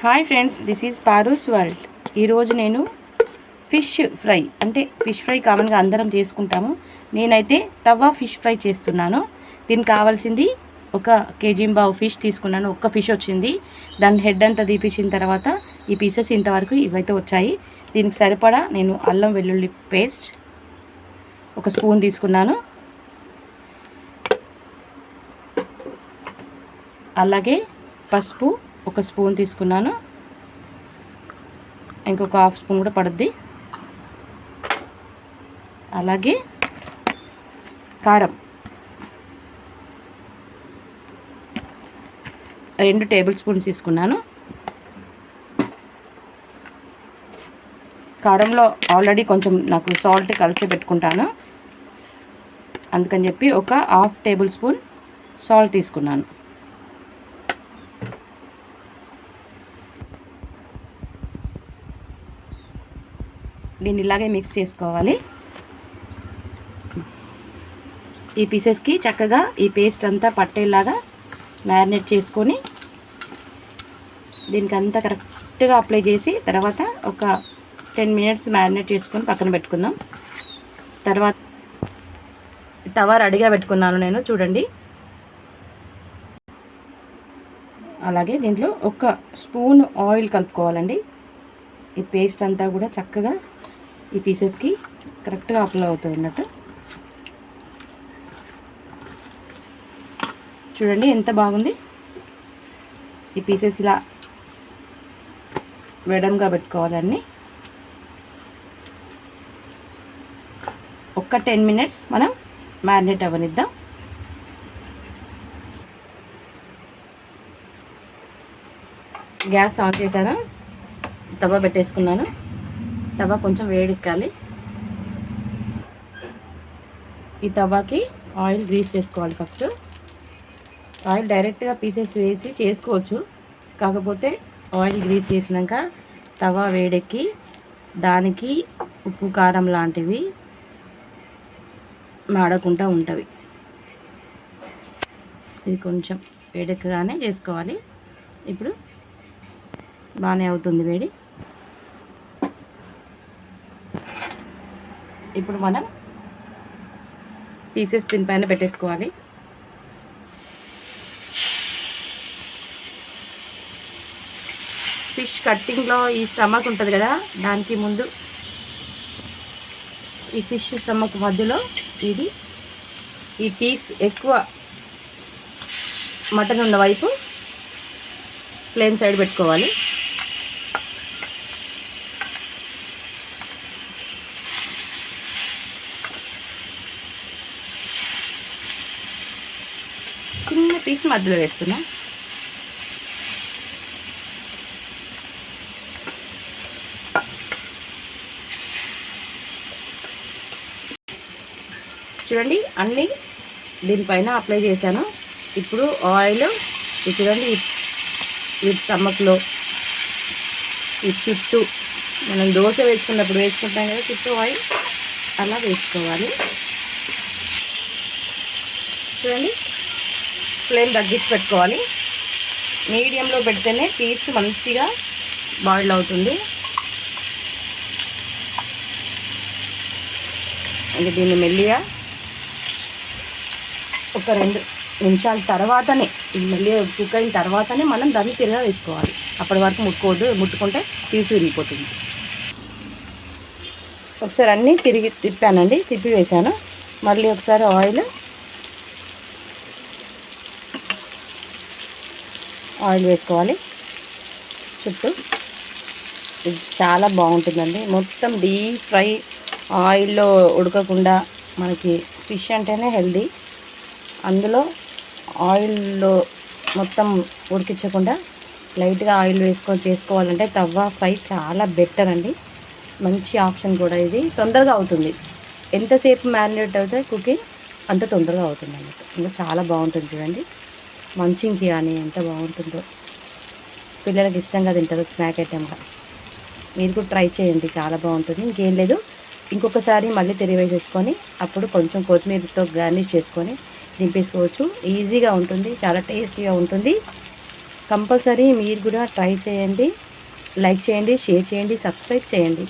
Hi friends, this is Paaru's world. ఈరోజు నేను fish fry అంటే ఫిష్ ఫ్రై కామన్గా అందరం చేసుకుంటాము. నేనైతే తవా ఫిష్ ఫ్రై చేస్తున్నాను. దీనికి కావాల్సింది 1 కేజీ ఫిష్ తీసుకున్నాను. ఒక్క ఫిష్ వచ్చింది. దాని హెడ్ అంతా తీపించిన తర్వాత ఈ పీసెస్ ఇంతవరకు ఇవైతే వచ్చాయి. దీనికి సరిపడా నేను అల్లం వెల్లుల్లి పేస్ట్ 1 స్పూన్ తీసుకున్నాను. అలాగే పసుపు 1 స్పూన్ తీసుకున్నాను. ఇంకొక హాఫ్ స్పూన్ కూడా పడుద్ది. అలాగే కారం 2 టేబుల్ స్పూన్స్ తీసుకున్నాను. కారంలో ఆల్రెడీ కొంచెం నాకు సాల్ట్ కలిసి పెట్టుకుంటాను, అందుకని చెప్పి 1 హాఫ్ టేబుల్ స్పూన్ సాల్ట్ తీసుకున్నాను. దీన్ని ఇలాగే మిక్స్ చేసుకోవాలి. ఈ పీసెస్కి చక్కగా ఈ పేస్ట్ అంతా పట్టేలాగా మ్యారినేట్ చేసుకొని దీనికి అంతా కరెక్ట్గా అప్లై చేసి తర్వాత ఒక 10 మినిట్స్ మ్యారినేట్ చేసుకొని పక్కన పెట్టుకుందాం. తర్వాత తవా రెడీగా పెట్టుకున్నాను నేను, చూడండి. అలాగే దీంట్లో 1 స్పూన్ ఆయిల్ కలుపుకోవాలండి. ఈ పేస్ట్ అంతా కూడా చక్కగా ఈ పీసెస్కి కరెక్ట్గా అప్లై అవుతుంది అన్నట్టు. చూడండి ఎంత బాగుంది. ఈ పీసెస్ ఇలా వెడమ్గా పెట్టుకోవాలన్నీ. ఒక 10 మినిట్స్ మనం మ్యారినేట్ అవ్వనిద్దాం. గ్యాస్ ఆన్ చేశాను, తవా పెట్టేసుకున్నాను. తవా కొంచెం వేడెక్కాలి. ఈ తవాకి ఆయిల్ గ్రీస్ చేసుకోవాలి. ఫస్ట్ ఆయిల్ డైరెక్ట్గా పీసెస్ వేసి చేసుకోవచ్చు, కాకపోతే ఆయిల్ గ్రీస్ చేసినాక తవా వేడెక్కి దానికి ఉప్పు కారం లాంటివి మాడకుండా ఉంటవి. ఇది కొంచెం వేడెక్కగానే చేసుకోవాలి. ఇప్పుడు బాగానే అవుతుంది వేడి. ఇప్పుడు మనం పీసెస్ దీనిపైన పెట్టేసుకోవాలి. ఫిష్ కట్టింగ్లో ఈ స్టమక్ ఉంటుంది కదా, దానికి ముందు ఈ ఫిష్ స్టమక్ మధ్యలో ఈ పీస్ ఎక్కువ మటన్ ఉన్న వైపు ప్లేన్ సైడ్ పెట్టుకోవాలి. చిన్న పీస్ మధ్యలో వేస్తున్నా. చూడండి అన్నీ దీనిపైన అప్లై చేశాను. ఇప్పుడు ఆయిల్ చూడండి ఈ స్టమక్లో ఈ చుట్టూ మనం దోశ వేసుకున్నప్పుడు వేసుకుంటాం కదా, చుట్టూ ఆయిల్ అలా వేసుకోవాలి. చూడండి ఫ్లేమ్ తగ్గించి పెట్టుకోవాలి. మీడియంలో పెడితేనే పీస్ మంచిగా బాయిల్ అవుతుంది. ఇంకా దీన్ని మెల్లిగా ఒక 2 నిమిషాల తర్వాతనే, మెల్లిగా కుక్ అయిన తర్వాతనే మనం దాన్ని తిరగా వేసుకోవాలి. అప్పటి వరకు ముట్టుకుంటే పీస్ విరిగిపోతుంది. ఒకసారి అన్నీ తిప్పానండి, తిప్పి వేసాను. మళ్ళీ ఒకసారి ఆయిల్ వేసుకోవాలి చుట్టూ. ఇది చాలా బాగుంటుందండి. మొత్తం డీప్ ఫ్రై ఆయిల్లో ఉడకకుండా, మనకి ఫిష్ అంటేనే హెల్దీ, అందులో ఆయిల్లో మొత్తం ఉడికించకుండా లైట్గా ఆయిల్ వేసుకొని చేసుకోవాలంటే తవా ఫ్రై చాలా బెటర్ అండి. మంచి ఆప్షన్ కూడా ఇది. తొందరగా అవుతుంది. ఎంతసేపు మ్యారినేట్ అవుతే కుకింగ్ అంత తొందరగా అవుతుంది అన్నట్టు. ఇంకా చాలా బాగుంటుంది. చూడండి మంచింగ్కి కానీ ఎంత బాగుంటుందో, పిల్లలకి ఇష్టంగా తింటారు స్నాక్ ఐటెంగా. మీరు కూడా ట్రై చేయండి, చాలా బాగుంటుంది. ఇంకేం లేదు, ఇంకొకసారి మళ్ళీ తిరిగేసేసుకొని అప్పుడు కొంచెం కొత్తిమీరతో గార్నిష్ చేసుకొని దింపేసుకోవచ్చు. ఈజీగా ఉంటుంది, చాలా టేస్టీగా ఉంటుంది. కంపల్సరీ మీరు కూడా ట్రై చేయండి. లైక్ చేయండి, షేర్ చేయండి, సబ్స్క్రైబ్ చేయండి.